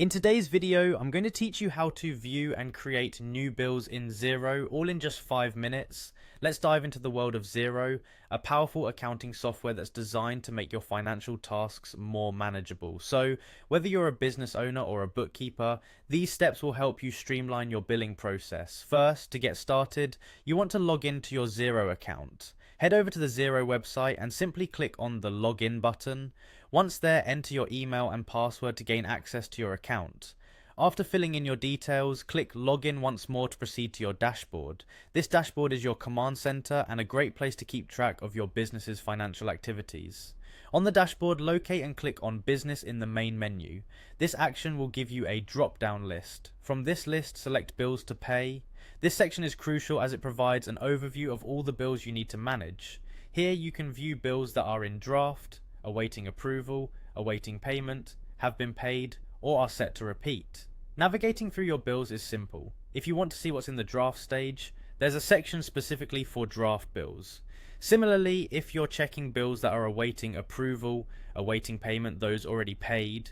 In today's video, I'm going to teach you how to view and create new bills in Xero, all in just 5 minutes. Let's dive into the world of Xero, a powerful accounting software that's designed to make your financial tasks more manageable. So, whether you're a business owner or a bookkeeper, these steps will help you streamline your billing process. First, to get started, you want to log into your Xero account. Head over to the Xero website and simply click on the Login button. Once there, enter your email and password to gain access to your account. After filling in your details, click Login once more to proceed to your dashboard. This dashboard is your command center and a great place to keep track of your business's financial activities. On the dashboard, locate and click on Business in the main menu. This action will give you a drop-down list. From this list, select Bills to Pay. This section is crucial as it provides an overview of all the bills you need to manage. Here you can view bills that are in draft, awaiting approval, awaiting payment, have been paid, or are set to repeat. Navigating through your bills is simple. If you want to see what's in the draft stage, there's a section specifically for draft bills. Similarly, if you're checking bills that are awaiting approval, awaiting payment, those already paid,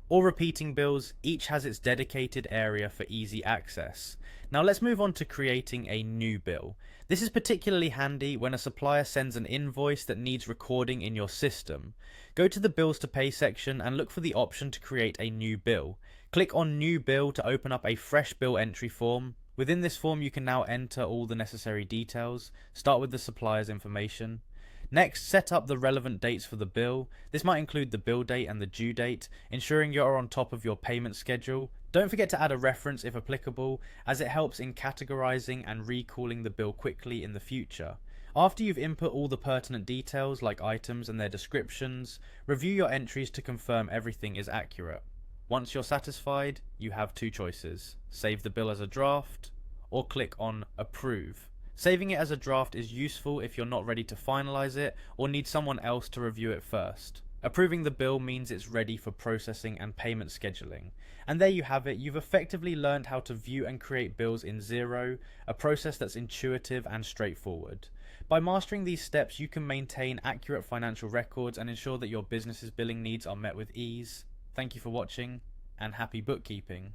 or repeating bills, each has its dedicated area for easy access. Now let's move on to creating a new bill. This is particularly handy when a supplier sends an invoice that needs recording in your system. Go to the Bills to Pay section and look for the option to create a new bill. Click on New Bill to open up a fresh bill entry form. Within this form you can now enter all the necessary details. Start with the supplier's information. Next, set up the relevant dates for the bill. This might include the bill date and the due date, ensuring you are on top of your payment schedule. Don't forget to add a reference if applicable, as it helps in categorizing and recalling the bill quickly in the future. After you've input all the pertinent details like items and their descriptions, review your entries to confirm everything is accurate. Once you're satisfied, you have two choices: save the bill as a draft or click on Approve. Saving it as a draft is useful if you're not ready to finalize it or need someone else to review it first. Approving the bill means it's ready for processing and payment scheduling. And there you have it, you've effectively learned how to view and create bills in Xero, a process that's intuitive and straightforward. By mastering these steps, you can maintain accurate financial records and ensure that your business's billing needs are met with ease. Thank you for watching, and happy bookkeeping.